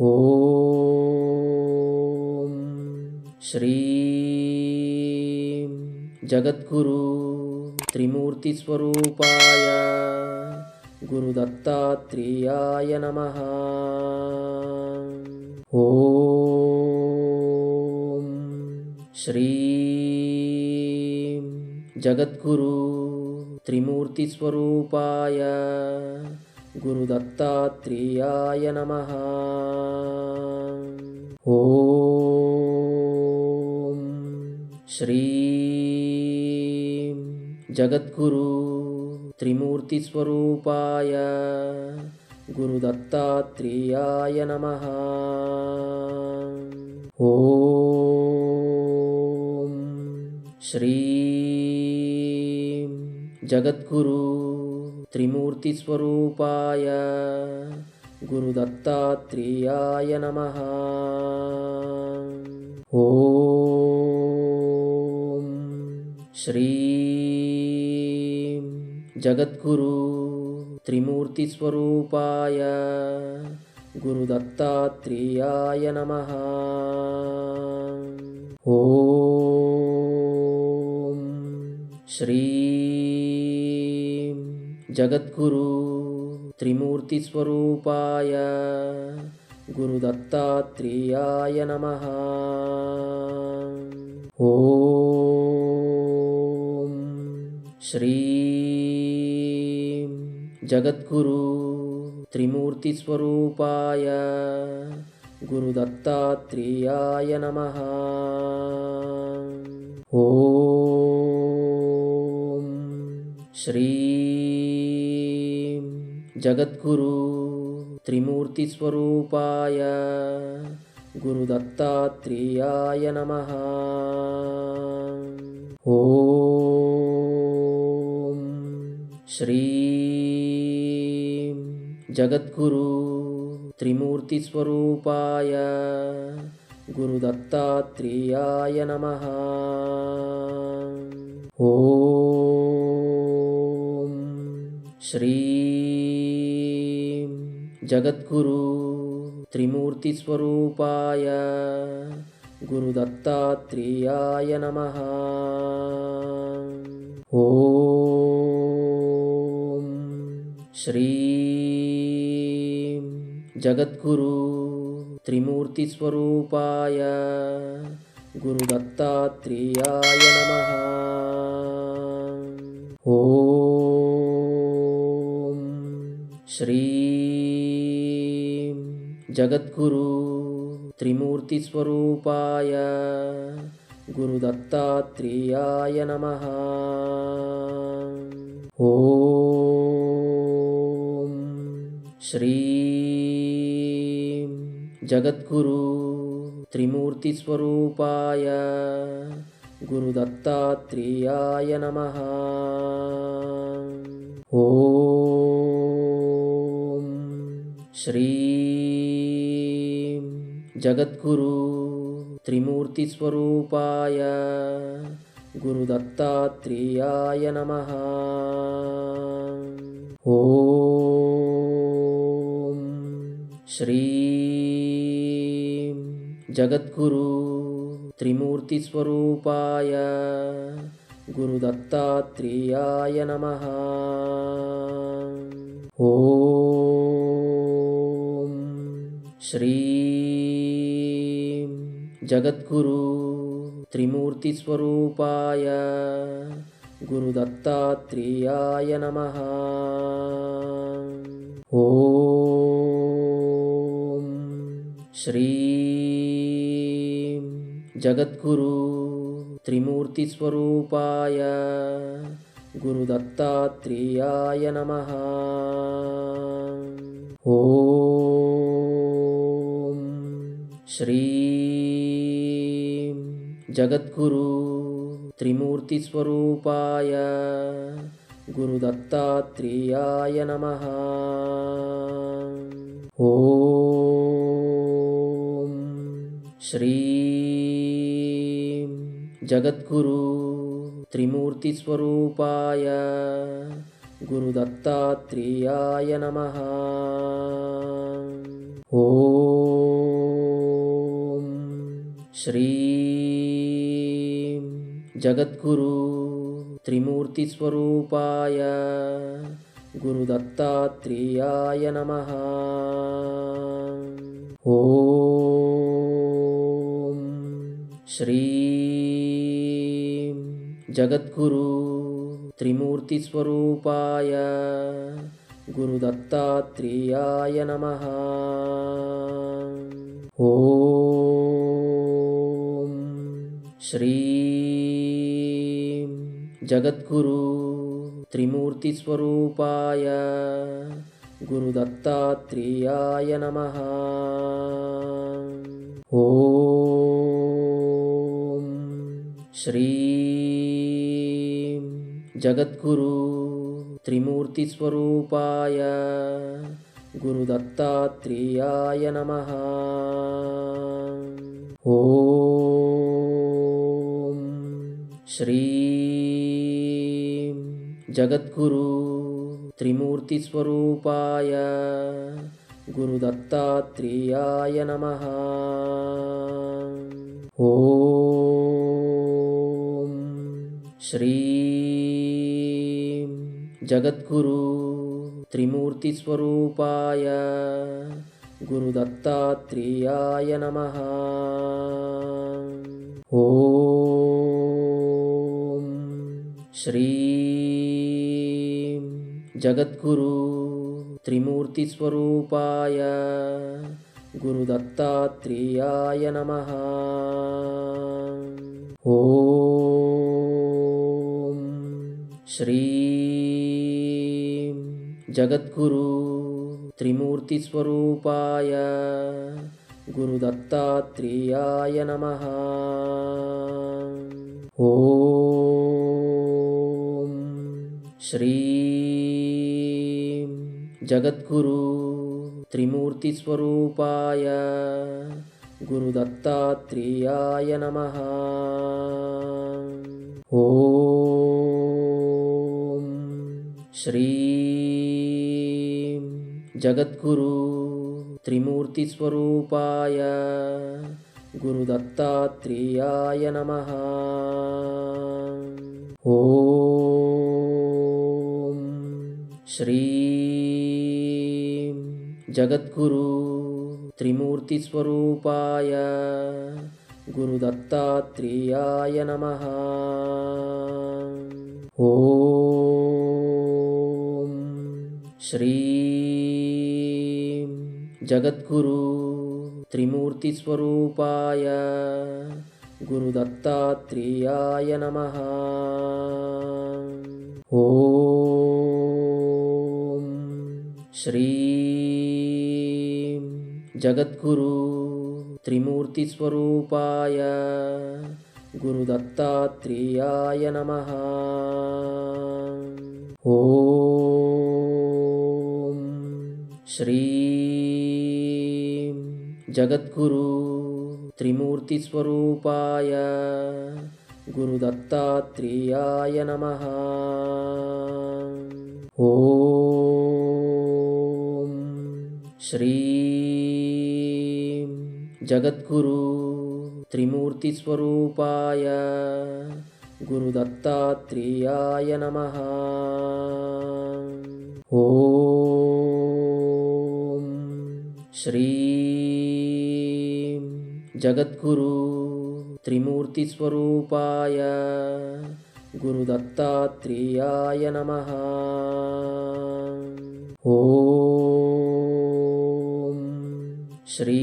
ಓಂ ಶ್ರೀ ಜಗದ್ಗುರು ತ್ರಿಮೂರ್ತಿ ಸ್ವರೂಪಾಯ ಗುರುದತ್ತಾತ್ರೇಯಾಯ ನಮಃ. ಓಂ ಶ್ರೀ ಜಗದ್ಗುರು ತ್ರಿಮೂರ್ತಿ ಸ್ವರೂಪಾಯ ಗುರುದತ್ತಾತ್ರೇಯಾಯ ನಮಃ. ಓಂ ಶ್ರೀ ಜಗದ್ಗುರು ತ್ರಿಮೂರ್ತಿ ಸ್ವರೂಪಾಯ ಗುರುದತ್ತಾತ್ರೇಯಾಯ ನಮಃ. ಓಂ ಶ್ರೀ ಜಗದ್ಗುರು ತ್ರಿಮೂರ್ತಿ ಸ್ವರೂಪಾಯ ಗುರುದತ್ತಾತ್ರೇಯಾಯ ನಮಃ. ಓಂ ಶ್ರೀ ಜಗದ್ಗುರು ತ್ರಿಮೂರ್ತಿ ಸ್ವರೂಪಾಯ ಗುರುದತ್ತಾತ್ರೇಯಾಯ ನಮಃ. ಓಂ ಶ್ರೀ ಜಗದ್ಗುರು ತ್ರಿಮೂರ್ತಿ ಸ್ವರೂಪಾಯ ಗುರುದತ್ತಾತ್ರೇಯಾಯ ನಮಃ. ಓಂ ಶ್ರೀ ಜಗದ್ಗುರು ತ್ರಿಮೂರ್ತಿ ಸ್ವರೂಪಾಯ ಗುರುದತ್ತಾತ್ರೇಯಾಯ ನಮಃ. ಓಂ ಶ್ರೀ ಜಗದ್ಗುರು ತ್ರಿಮೂರ್ತಿ ಸ್ವರೂಪಾಯ ಗುರುದತ್ತಾತ್ರೇಯಾಯ ನಮಃ. ಓಂ ಶ್ರೀ ಜಗದ್ಗುರು ತ್ರಿಮೂರ್ತಿ ಸ್ವರೂಪಾಯ ಗುರುದತ್ತಾತ್ರೇಯಾಯ ನಮಃ. ಓಂ ಶ್ರೀ ಜಗದ್ಗುರು ತ್ರಿಮೂರ್ತಿ ಸ್ವರೂಪಾಯ ಗುರುದತ್ತಾತ್ರೇಯಾಯ ನಮಃ. ಓಂ ಶ್ರೀ ಜಗದ್ಗುರು ತ್ರಿಮೂರ್ತಿ ಸ್ವರೂಪಾಯ ಗುರುದತ್ತಾತ್ರೇಯಾಯ ನಮಃ. ಓಂ ಶ್ರೀ ಜಗದ್ಗುರು ತ್ರಿಮೂರ್ತಿ ಸ್ವರೂಪಾಯ ಗುರುದತ್ತಾತ್ರೇಯಾಯ ನಮಃ. ಓಂ ಶ್ರೀ ಜಗದ್ಗುರು ತ್ರಿಮೂರ್ತಿ ಸ್ವರೂಪಾಯ ಗುರುದತ್ತಾತ್ರೇಯಾಯ ನಮಃ. ಓಂ ಶ್ರೀ ಜಗದ್ಗುರು ತ್ರಿಮೂರ್ತಿ ಸ್ವರೂಪಾಯ ಗುರುದತ್ತಾತ್ರೇಯಾಯ ನಮಃ. ಓಂ ಶ್ರೀ ಜಗದ್ಗುರು ತ್ರಿಮೂರ್ತಿ ಸ್ವರೂಪಾಯ ಗುರುದತ್ತಾತ್ರೇಯಾಯ ನಮಃ. ಓಂ ಶ್ರೀ ಜಗದ್ಗುರು ತ್ರಿಮೂರ್ತಿ ಸ್ವರೂಪಾಯ ಗುರುದತ್ತಾತ್ರೇಯಾಯ ನಮಃ. ಓಂ ಶ್ರೀ ಜಗದ್ಗುರು ತ್ರಿಮೂರ್ತಿ ಸ್ವರೂಪಾಯ ಗುರುದತ್ತಾತ್ರೇಯಾಯ ನಮಃ. ಓಂ ಶ್ರೀ ಜಗದ್ಗುರು ತ್ರಿಮೂರ್ತಿ ಸ್ವರೂಪಾಯ ಗುರುದತ್ತಾತ್ರೇಯಾಯ ನಮಃ. ಓಂ ಶ್ರೀ ಜಗದ್ಗುರು ತ್ರಿಮೂರ್ತಿ ಸ್ವರೂಪಾಯ ಗುರುದತ್ತಾತ್ರೇಯಾಯ ನಮಃ. ಓಂ ಶ್ರೀ ಜಗದ್ಗುರು ತ್ರಿಮೂರ್ತಿಸ್ವರೂಪಾಯ ಗುರುದತ್ತಾತ್ರೇಯಾಯ ನಮಃ. ಓಂ ಶ್ರೀ ಜಗದ್ಗುರು ತ್ರಿಮೂರ್ತಿಸ್ವರೂಪಾಯ ಗುರುದತ್ತಾತ್ರೇಯಾಯ ನಮಃ. ಓಂ ಶ್ರೀ ಜಗದ್ಗುರು ತ್ರಿಮೂರ್ತಿಸ್ವರೂಪಾಯ ಗುರುದತ್ತಾತ್ರೇಯಾಯ ನಮಃ. ಓಂ ಶ್ರೀ ಜಗದ್ಗುರು ತ್ರಿಮೂರ್ತಿಸ್ವರೂಪಾಯ ಗುರುದತ್ತಾತ್ರೇಯಾಯ ನಮಃ. ಓಂ ಶ್ರೀ ಜಗದ್ಗುರು ತ್ರಿಮೂರ್ತಿಸ್ವರೂಪಾಯ ಗುರುದತ್ತಾತ್ರೇಯಾಯ ನಮಃ. ಓಂ ಶ್ರೀ ಜಗದ್ಗುರು ತ್ರಿಮೂರ್ತಿಸ್ವರೂಪಾಯ ಗುರುದತ್ತಾತ್ರೇಯಾಯ ನಮಃ. ಓಂ ಶ್ರೀ ಜಗದ್ಗುರು ತ್ರಿಮೂರ್ತಿಸ್ವರೂಪಾಯ ಗುರುದತ್ತಾತ್ರೇಯಾಯ ನಮಃ. ಓಂ ಶ್ರೀ ಜಗದ್ಗುರು ತ್ರಿಮೂರ್ತಿಸ್ವರೂಪಾಯ ಗುರುದತ್ತಾತ್ರೇಯಾಯ ನಮಃ. ಓಂ ಶ್ರೀ ಜಗದ್ಗುರು ತ್ರಿಮೂರ್ತಿಸ್ವರೂಪಾಯ ಗುರುದತ್ತಾತ್ರೇಯಾಯ ನಮಃ. ಓಂ ಶ್ರೀ ಜಗದ್ಗುರು ತ್ರಿಮೂರ್ತಿಸ್ವರೂಪಾಯ ಗುರುದತ್ತಾತ್ರೇಯಾಯ ನಮಃ. ಓಂ ಶ್ರೀ ಜಗದ್ಗುರು ತ್ರಿಮೂರ್ತಿಸ್ವರೂಪಾಯ ಗುರುದತ್ತಾತ್ರೇಯಾಯ ನಮಃ. ಓಂ ಶ್ರೀ ಜಗದ್ಗುರು ತ್ರಿಮೂರ್ತಿಸ್ವರೂಪಾಯ ಗುರುದತ್ತಾತ್ರೇಯಾಯ ನಮಃ. ಓಂ ಶ್ರೀ ಜಗದ್ಗುರು ತ್ರಿಮೂರ್ತಿಸ್ವರೂಪಾಯ ಗುರುದತ್ತಾತ್ರೇಯಾಯ ನಮಃ. ಓಂ ಶ್ರೀ ಜಗದ್ಗುರು ತ್ರಿಮೂರ್ತಿಸ್ವರೂಪಾಯ ಗುರುದತ್ತಾತ್ರೇಯಾಯ ನಮಃ. ಓಂ ಶ್ರೀ ಜಗದ್ಗುರು ತ್ರಿಮೂರ್ತಿಸ್ವರೂಪಾಯ ಗುರುದತ್ತಾತ್ರೇಯಾಯ ನಮಃ. ಓಂ ಶ್ರೀ ಜಗದ್ಗುರು ತ್ರಿಮೂರ್ತಿಸ್ವರೂಪಾಯ ಗುರುದತ್ತಾತ್ರೇಯಾಯ ನಮಃ. ಓಂ ಶ್ರೀ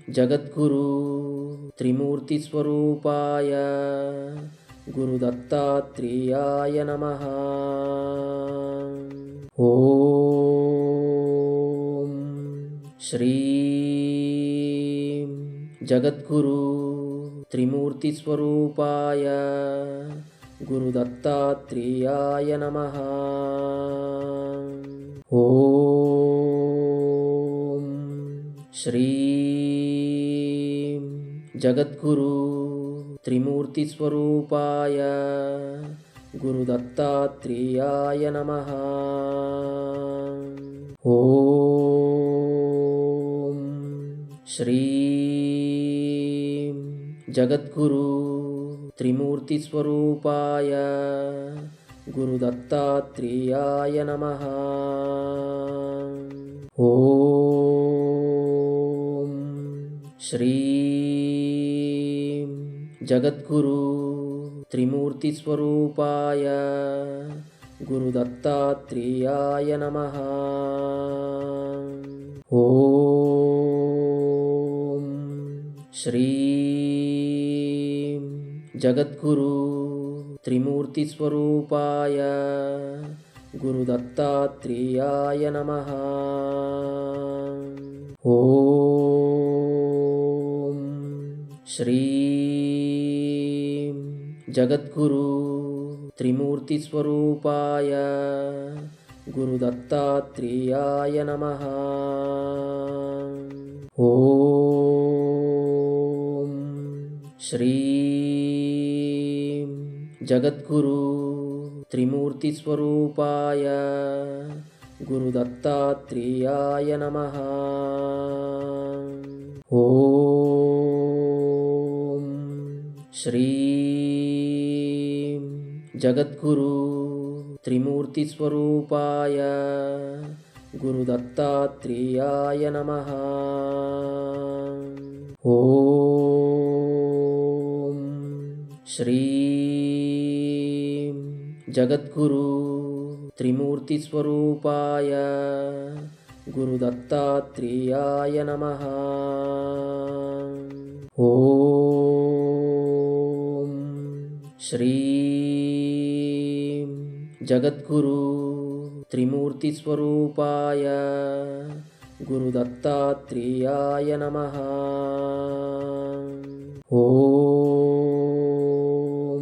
ಜಗದ್ಗುರು ತ್ರಿಮೂರ್ತಿಸ್ವರೂಪಾಯ ಗುರುದತ್ತಾತ್ರೇಯಾಯ ನಮಃ. ಓಂ ಶ್ರೀ ಜಗದ್ಗುರು ತ್ರಿಮೂರ್ತಿಸ್ವರೂಪಾಯ ಗುರುದತ್ತಾತ್ರೇಯಾಯ ನಮಃ. ಓಂ ಶ್ರೀ ಜಗದ್ಗುರು ತ್ರಿಮೂರ್ತಿಸ್ವರೂಪಾಯ ಗುರುದತ್ತಾತ್ರೇಯಾಯ ನಮಃ. ಓಂ श्रीं जगद्गुरु त्रिमूर्तिस्वरूपाय गुरुदत्तात्रेयाय नमः। ॐ श्रीं जगद्गुरु त्रिमूर्तिस्वरूपाय गुरुदत्तात्रेयाय नमः। ॐ श्रीं जगद्गुरु त्रिमूर्तिस्वरूपाय गुरुदत्तात्रेयाय नमः। ॐ श्रीं जगद्गुरु त्रिमूर्तिस्वरूपाय गुरुदत्तात्रेयाय नमः। ॐ श्रीं जगद्गुरु त्रिमूर्तिस्वरूपाय गुरुदत्तात्रेयाय नमः। ॐ श्रीं जगद्गुरु त्रिमूर्तिस्वरूपाय गुरुदत्तात्रेयाय नमः। ॐ श्रीं जगद्गुरु त्रिमूर्तिस्वरूपाय गुरुदत्तात्रेयाय नमः। ॐ श्रीं जगद्गुरु त्रिमूर्तिस्वरूपाय गुरुदत्तात्रेयाय नमः। ॐ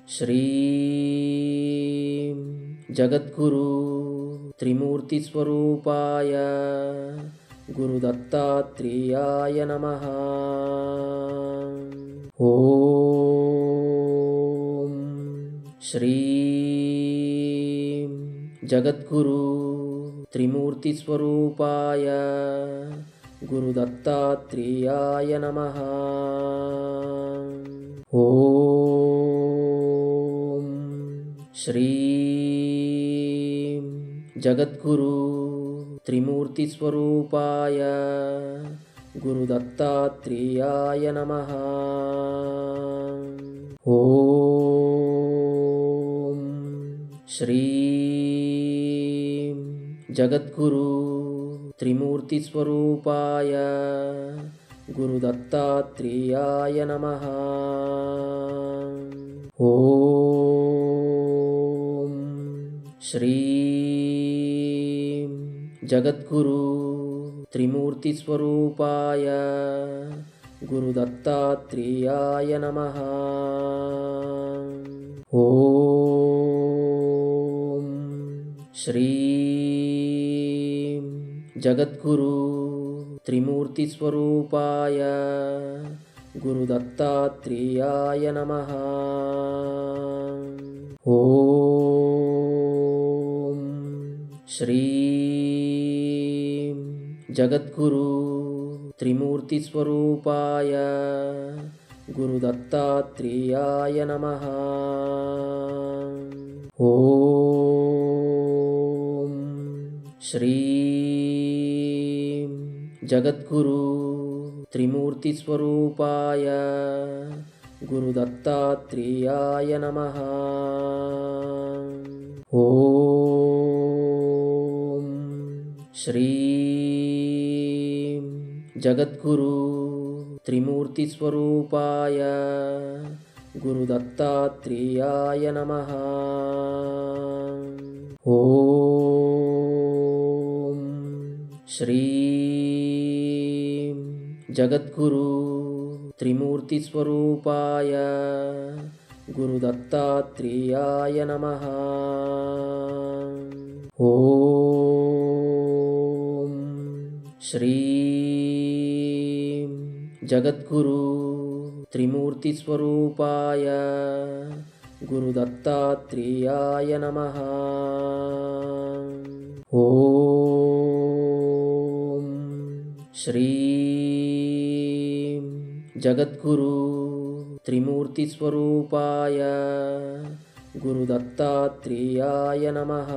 श्रीं जगद्गुरु त्रिमूर्तिस्वरूपाय गुरुदत्तात्रेयाय नमः। ॐ श्रीं जगद्गुरु त्रिमूर्तिस्वरूपाय गुरुदत्तात्रेयाय नमः। ॐ श्रीं जगद्गुरु त्रिमूर्तिस्वरूपाय गुरुदत्तात्रेयाय नमः। ॐ श्रीं जगद्गुरु त्रिमूर्तिस्वरूपाय गुरुदत्तात्रेयाय नमः। ॐ श्रीं जगद्गुरु त्रिमूर्तिस्वरूपाय गुरुदत्तात्रेयाय नमः। ॐ श्रीं जगद्गुरु त्रिमूर्तिस्वरूपाय गुरुदत्तात्रेयाय नमः। ॐ श्रीं जगद्गुरु त्रिमूर्तिस्वरूपाय गुरुदत्तात्रेयाय नमः। ॐ श्रीं जगद्गुरु त्रिमूर्तिस्वरूपाय गुरुदत्तात्रेयाय नमः। ॐ श्रीं जगद्गुरु त्रिमूर्तिस्वरूपाय गुरुदत्तात्रेयाय नमः। ॐ श्रीं जगद्गुरु त्रिमूर्तिस्वरूपाय गुरुदत्तात्रेयाय नमः। ॐ श्रीं जगद्गुरु त्रिमूर्तिस्वरूपाय गुरुदत्तात्रेयाय नमः। ॐ ಶ್ರೀ ಜಗದ್ಗುರು ತ್ರಿಮೂರ್ತಿಸ್ವರೂಪಾಯ ಗುರುದತ್ತಾತ್ರೇಯಾಯ ನಮಃ.